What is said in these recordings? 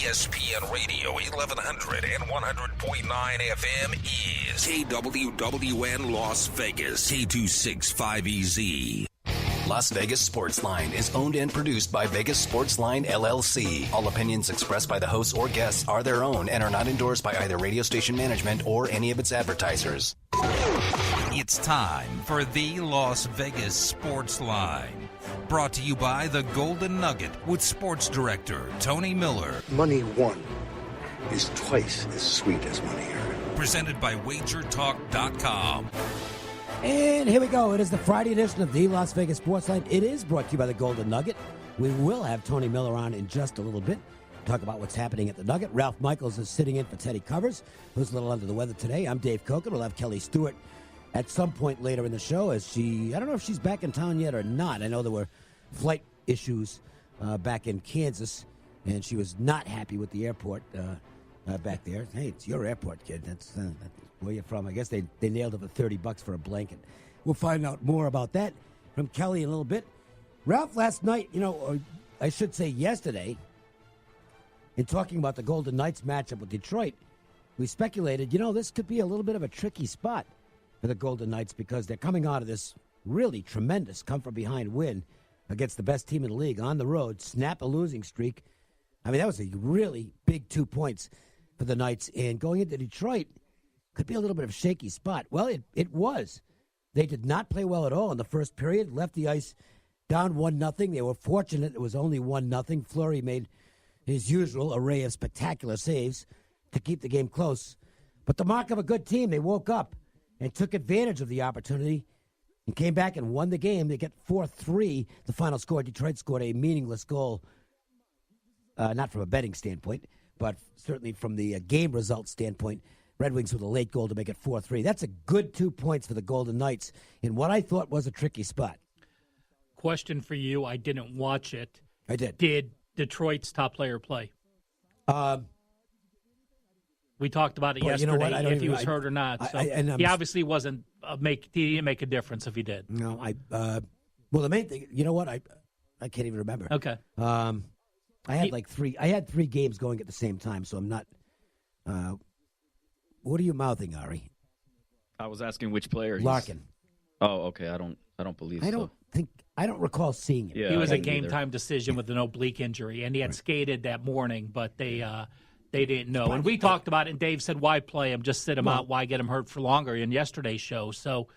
ESPN Radio 1100 and 100.9 FM is KWWN Las Vegas, K265EZ. Las Vegas Sportsline is owned and produced by Vegas Sportsline, LLC. All opinions expressed by the hosts or guests are their own and are not endorsed by either radio station management or any of its advertisers. It's time for the Las Vegas Sportsline. Brought to you by the Golden Nugget with sports director Tony Miller. Money won is twice as sweet as money earned. Presented by WagerTalk.com. And here we go. It is the Friday edition of the Las Vegas Sportsline. It is brought to you by the Golden Nugget. We will have Tony Miller on in just a little bit. Talk about what's happening at the Nugget. Ralph Michaels is sitting in for Teddy Covers, who's a little under the weather today. I'm Dave Koken. We'll have Kelly Stewart at some point later in the show. I don't know if she's back in town yet or not. I know there were flight issues back in Kansas, and she was not happy with the airport back there. Hey, it's your airport, kid. That's where you're from. I guess they nailed it for $30 for a blanket. We'll find out more about that from Kelly in a little bit. Ralph, last night, or I should say yesterday, in talking about the Golden Knights matchup with Detroit, we speculated, this could be a little bit of a tricky spot for the Golden Knights because they're coming out of this really tremendous come-from-behind win against the best team in the league on the road, snap a losing streak. I mean, that was a really big 2 points for the Knights. And going into Detroit could be a little bit of a shaky spot. Well, it was. They did not play well at all in the first period, left the ice down 1-0. They were fortunate it was only 1-0. Fleury made his usual array of spectacular saves to keep the game close. But the mark of a good team, they woke up and took advantage of the opportunity and came back and won the game. They get 4-3. The final score, Detroit scored a meaningless goal, not from a betting standpoint, but certainly from the game result standpoint. Red Wings with a late goal to make it 4-3. That's a good 2 points for the Golden Knights in what I thought was a tricky spot. Question for you. I didn't watch it. I did. Did Detroit's top player play? We talked about it yesterday, if he was hurt or not. So he obviously wasn't he didn't make a difference if he did. No, well, the main thing, you know what? I can't even remember. Okay. I had three games going at the same time, so I'm not. What are you mouthing, Ari? I was asking which player. Larkin. Oh, okay. I don't believe so. I don't recall seeing him. Yeah, he was a game-time decision with an oblique injury, and he had skated that morning, but they didn't know. And we talked about it, and Dave said, why play him? Just sit him out. Why get him hurt for longer in yesterday's show? So,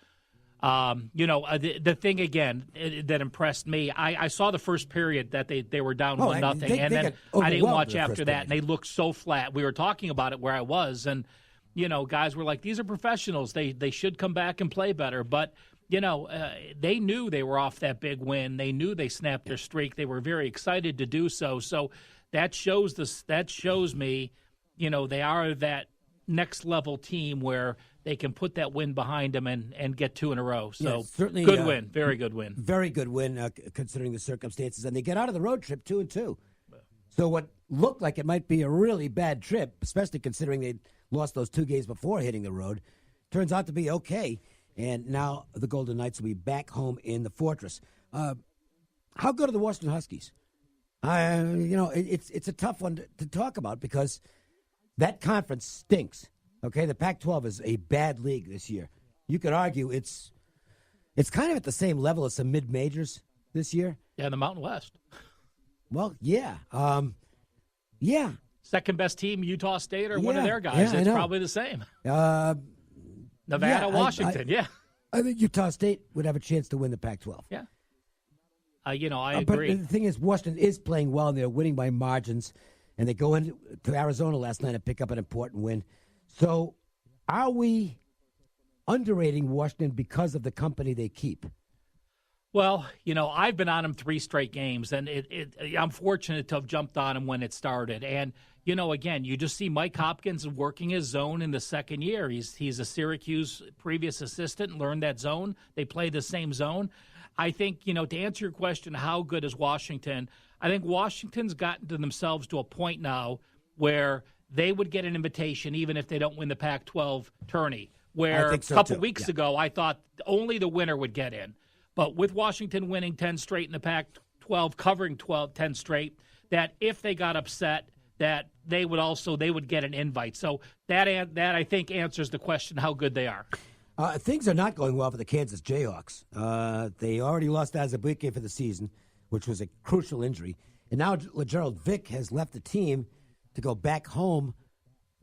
the thing, again, that impressed me, I saw the first period that they were down 1-0, and then I didn't watch after that, and they looked so flat. We were talking about it where I was, and, guys were like, these are professionals. They should come back and play better. But, they knew they were off that big win. They knew they snapped their streak. They were very excited to do so. So that shows me, they are that next level team where they can put that win behind them and get two in a row. So certainly good win, very good win. Very good win considering the circumstances. And they get out of the road trip 2-2. So what looked like it might be a really bad trip, especially considering they lost those 2 games before hitting the road, turns out to be okay. And now the Golden Knights will be back home in the Fortress. How good are the Washington Huskies? It's a tough one to talk about because that conference stinks. Okay, the Pac-12 is a bad league this year. You could argue it's kind of at the same level as some mid-majors this year. Yeah, the Mountain West. Well, yeah. Second best team, Utah State, or one of their guys. It's probably the same. Nevada, Washington, I think Utah State would have a chance to win the Pac-12. Yeah. I agree. But the thing is, Washington is playing well, and they're winning by margins. And they go into Arizona last night and pick up an important win. So are we underrating Washington because of the company they keep? Well, I've been on him 3 straight games, and I'm fortunate to have jumped on him when it started. And, again, you just see Mike Hopkins working his zone in the second year. He's a Syracuse previous assistant, learned that zone. They play the same zone. I think, to answer your question, how good is Washington? I think Washington's gotten to themselves to a point now where they would get an invitation even if they don't win the Pac-12 tourney, where a couple weeks ago I thought only the winner would get in. But with Washington winning 10 straight in the Pac-12, covering 10 straight, that if they got upset, that they would get an invite. So that I think answers the question how good they are. Things are not going well for the Kansas Jayhawks. They already lost Azubuike for the season, which was a crucial injury. And now LeGerald Vick has left the team to go back home,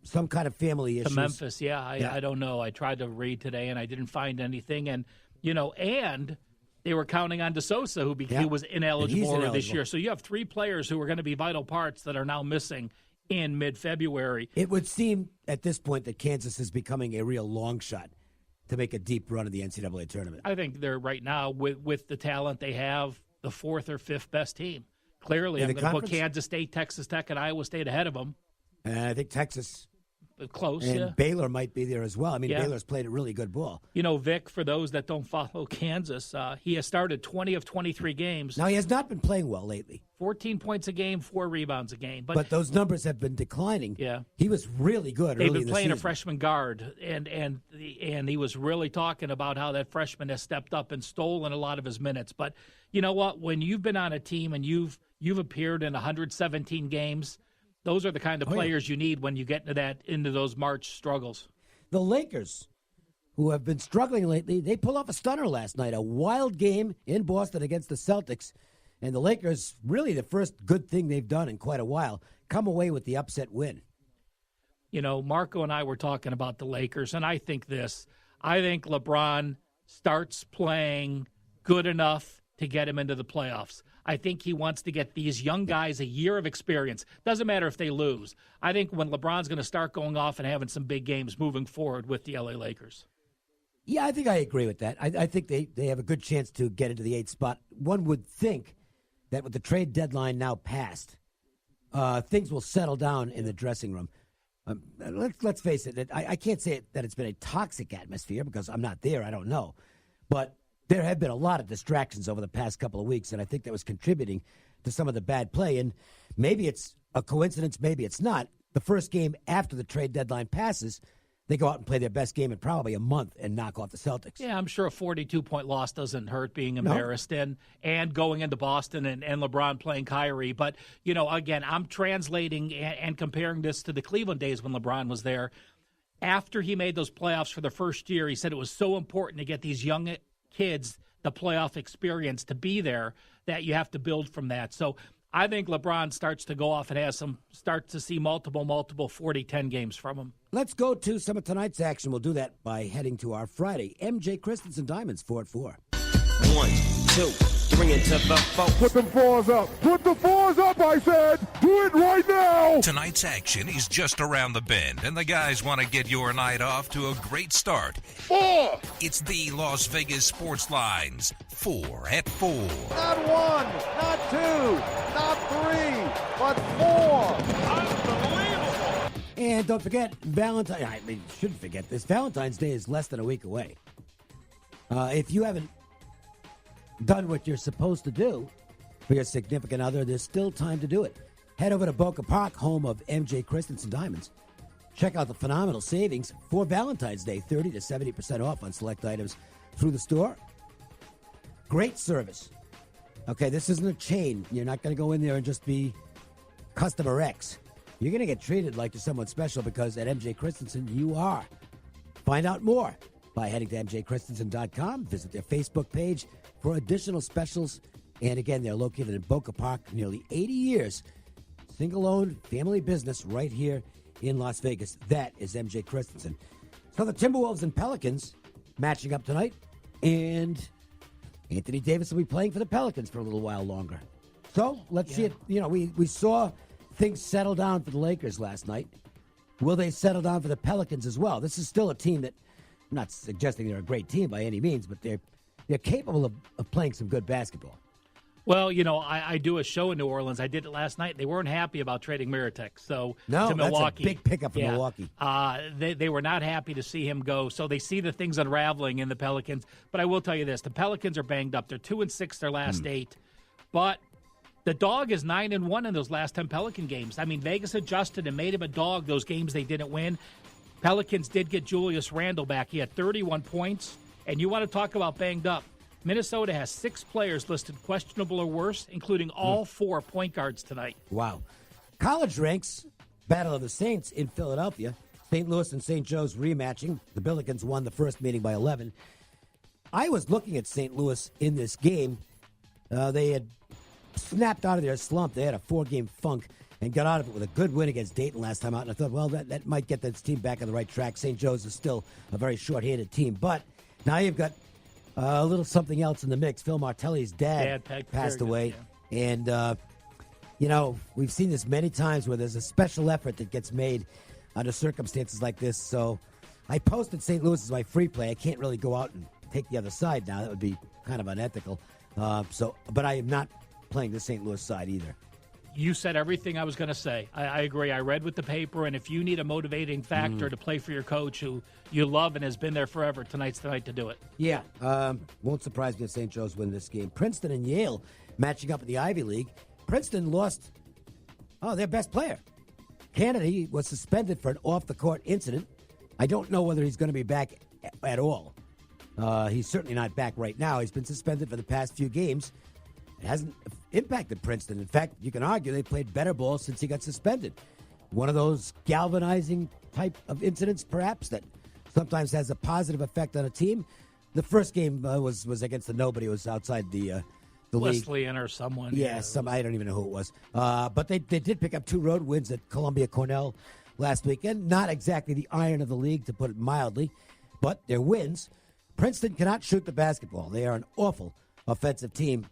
some kind of family issues. To Memphis, I don't know. I tried to read today, and I didn't find anything. And, and they were counting on DeSouza, who was ineligible this year. So you have 3 players who are going to be vital parts that are now missing in mid-February. It would seem at this point that Kansas is becoming a real long shot to make a deep run of the NCAA tournament. I think they're right now, with the talent they have, the 4th or 5th best team. Clearly, I'm going to put Kansas State, Texas Tech, and Iowa State ahead of them. And I think Texas close, and Baylor might be there as well. I mean, Baylor's played a really good ball. Vic, for those that don't follow Kansas, he has started 20 of 23 games. Now, he has not been playing well lately. 14 points a game, 4 rebounds a game. But those numbers have been declining. Yeah. He was really good early in the season. They've been playing a freshman guard, and he was really talking about how that freshman has stepped up and stolen a lot of his minutes. But you know what? When you've been on a team and you've appeared in 117 games, those are the kind of players you need when you get into those March struggles. The Lakers, who have been struggling lately, they pulled off a stunner last night, a wild game in Boston against the Celtics. And the Lakers, really the first good thing they've done in quite a while, come away with the upset win. Marco and I were talking about the Lakers, and I think LeBron starts playing good enough to get him into the playoffs. I think he wants to get these young guys a year of experience. Doesn't matter if they lose. I think when LeBron's going to start going off and having some big games moving forward with the LA Lakers. Yeah, I think I agree with that. I think they have a good chance to get into the 8th spot. One would think that with the trade deadline now passed, things will settle down in the dressing room. Let's face it. I can't say that it's been a toxic atmosphere because I'm not there. I don't know. But there have been a lot of distractions over the past couple of weeks, and I think that was contributing to some of the bad play. And maybe it's a coincidence, maybe it's not. The first game after the trade deadline passes, they go out and play their best game in probably a month and knock off the Celtics. Yeah, I'm sure a 42-point loss doesn't hurt being embarrassed and going into Boston and LeBron playing Kyrie. But, again, I'm translating and comparing this to the Cleveland days when LeBron was there. After he made those playoffs for the first year, he said it was so important to get these young kids the playoff experience to be there that you have to build from that. So I think LeBron starts to go off and starts to see multiple 40-10 games from him. Let's go to some of tonight's action. We'll do that by heading to our Friday. MJ Christensen Diamonds 4 at 4. 1, 2, 3 into the 4. Put them 4s up. Put the 4s up, I said. Do it right now. Tonight's action is just around the bend, and the guys want to get your night off to a great start. 4. It's the Las Vegas Sportsline's 4 at 4. Not 1, not 2, not 3, but 4. Unbelievable. And don't forget, shouldn't forget this. Valentine's Day is less than a week away. If you haven't done what you're supposed to do for your significant other, there's still time to do it. Head over to Boca Park, home of MJ Christensen Diamonds. Check out the phenomenal savings for Valentine's Day, 30 to 70% off on select items through the store. Great service. Okay, this isn't a chain. You're not going to go in there and just be customer X. You're going to get treated like you're someone special because at MJ Christensen, you are. Find out more by heading to mjchristensen.com. Visit their Facebook page for additional specials. And again, they're located in Boca Park, nearly 80 years. Single-owned family business right here in Las Vegas. That is MJ Christensen. So the Timberwolves and Pelicans matching up tonight. And Anthony Davis will be playing for the Pelicans for a little while longer. So let's see it. We saw things settle down for the Lakers last night. Will they settle down for the Pelicans as well? This is still a team that, I'm not suggesting they're a great team by any means, but they're capable of playing some good basketball. Well, I do a show in New Orleans. I did it last night. They weren't happy about trading Miritek to Milwaukee. That's a big pickup for Milwaukee. They were not happy to see him go, so they see the things unraveling in the Pelicans. But I will tell you this, the Pelicans are banged up. They're 2-6 their last 8. But the dog is 9-1 in those last 10 Pelican games. I mean, Vegas adjusted and made him a dog those games they didn't win. Pelicans did get Julius Randle back. He had 31 points. And you want to talk about banged up. Minnesota has 6 players listed questionable or worse, including all 4 point guards tonight. Wow. College ranks, Battle of the Saints in Philadelphia. St. Louis and St. Joe's rematching. The Billikens won the first meeting by 11. I was looking at St. Louis in this game. They had snapped out of their slump. They had a 4-game funk and got out of it with a good win against Dayton last time out. And I thought, well, that might get this team back on the right track. St. Joe's is still a very short-handed team. But now you've got a little something else in the mix. Phil Martelli's dad passed away. Yeah. And, we've seen this many times where there's a special effort that gets made under circumstances like this. So I posted St. Louis as my free play. I can't really go out and take the other side now. That would be kind of unethical. But I am not playing the St. Louis side either. You said everything I was going to say. I agree. I read with the paper, and if you need a motivating factor to play for your coach who you love and has been there forever, tonight's the night to do it. Yeah. Won't surprise me if St. Joe's win this game. Princeton and Yale matching up in the Ivy League. Princeton lost their best player. Kennedy was suspended for an off-the-court incident. I don't know whether he's going to be back at all. He's certainly not back right now. He's been suspended for the past few games. It hasn't impacted Princeton. In fact, you can argue they played better ball since he got suspended. One of those galvanizing type of incidents, perhaps, that sometimes has a positive effect on a team. The first game was against the nobody. It was outside the league. Wesleyan or someone. Yeah, I don't even know who it was. But they did pick up 2 road wins at Columbia Cornell last weekend. Not exactly the iron of the league, to put it mildly, but they're wins. Princeton cannot shoot the basketball. They are an awful offensive team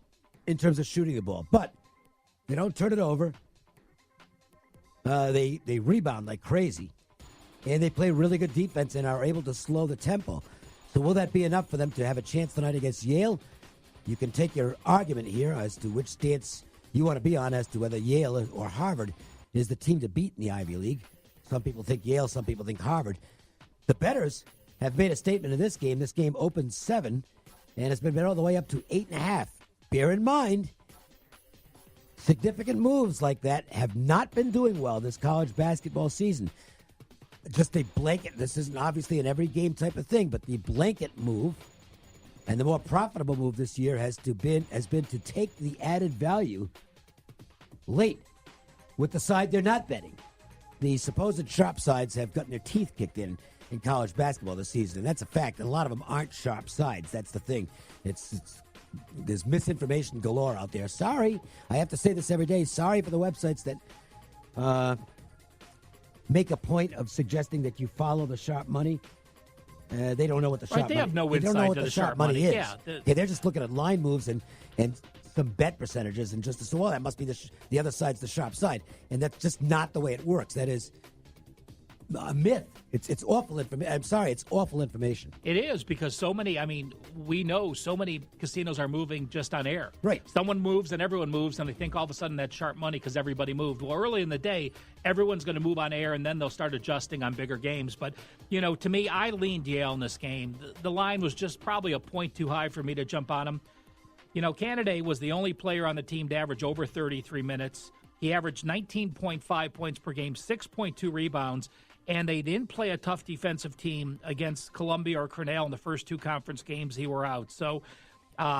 in terms of shooting the ball. But they don't turn it over. They rebound like crazy. And they play really good defense and are able to slow the tempo. So will that be enough for them to have a chance tonight against Yale? You can take your argument here as to which stance you want to be on as to whether Yale or Harvard is the team to beat in the Ivy League. Some people think Yale, some people think Harvard. The bettors have made a statement in this game. This game opened 7, and it's been bet all the way up to 8.5. Bear in mind, significant moves like that have not been doing well this college basketball season. Just a blanket, this isn't obviously an every game type of thing, but the blanket move and the more profitable move this year has been to take the added value late with the side they're not betting. The supposed sharp sides have gotten their teeth kicked in college basketball this season, and that's a fact. And a lot of them aren't sharp sides. That's the thing. There's misinformation galore out there. Sorry, I have to say this every day. Sorry for the websites that make a point of suggesting that you follow the sharp money. They don't know what the sharp money is. They have no insight to the sharp money is. Yeah, they're just looking at line moves and some bet percentages and just well, that must be the other side's the sharp side, and that's just not the way it works. That is a myth. It's awful information. I'm sorry, it's awful information. It is, because we know so many casinos are moving just on air. Right. Someone moves and everyone moves, and they think all of a sudden that's sharp money because everybody moved. Well, early in the day, everyone's going to move on air, and then they'll start adjusting on bigger games. But, to me, I leaned Yale in this game. The line was just probably a point too high for me to jump on them. Canada was the only player on the team to average over 33 minutes. He averaged 19.5 points per game, 6.2 rebounds. And they didn't play a tough defensive team against Columbia or Cornell in the first 2 conference games he were out. So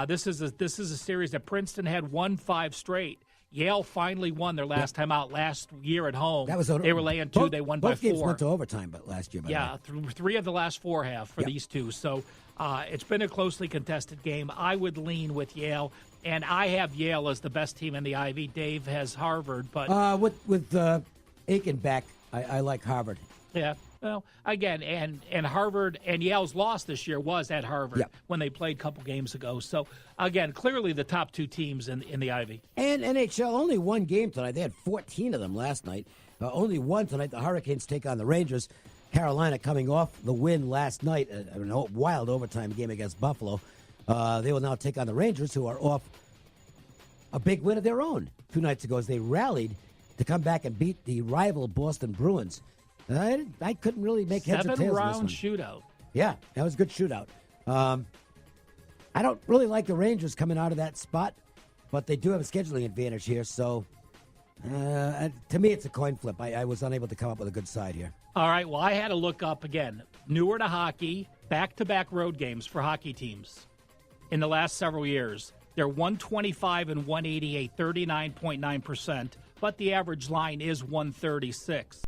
this is a series that Princeton had won 5 straight. Yale finally won their last time out last year at home. They were laying 2. They won by 4. Both games went to overtime, but last year. Yeah, 3 of the last 4 have for these 2. So it's been a closely contested game. I would lean with Yale, and I have Yale as the best team in the Ivy. Dave has Harvard, but with Aiken back, I like Harvard. Yeah, well, again, and Harvard and Yale's loss this year was at Harvard when they played a couple games ago. So, again, clearly the top 2 teams in the Ivy. And NHL, only 1 game tonight. They had 14 of them last night. Only 1 tonight. The Hurricanes take on the Rangers. Carolina coming off the win last night, a wild overtime game against Buffalo. They will now take on the Rangers, who are off a big win of their own 2 nights ago as they rallied to come back and beat the rival Boston Bruins. I couldn't really make heads or tails of this one. 7-round shootout. Yeah, that was a good shootout. I don't really like the Rangers coming out of that spot, but they do have a scheduling advantage here. So, to me, it's a coin flip. I was unable to come up with a good side here. All right, well, I had to look up again. Newer to hockey, back-to-back road games for hockey teams in the last several years. They're 125 and 188, 39.9%. but the average line is 136.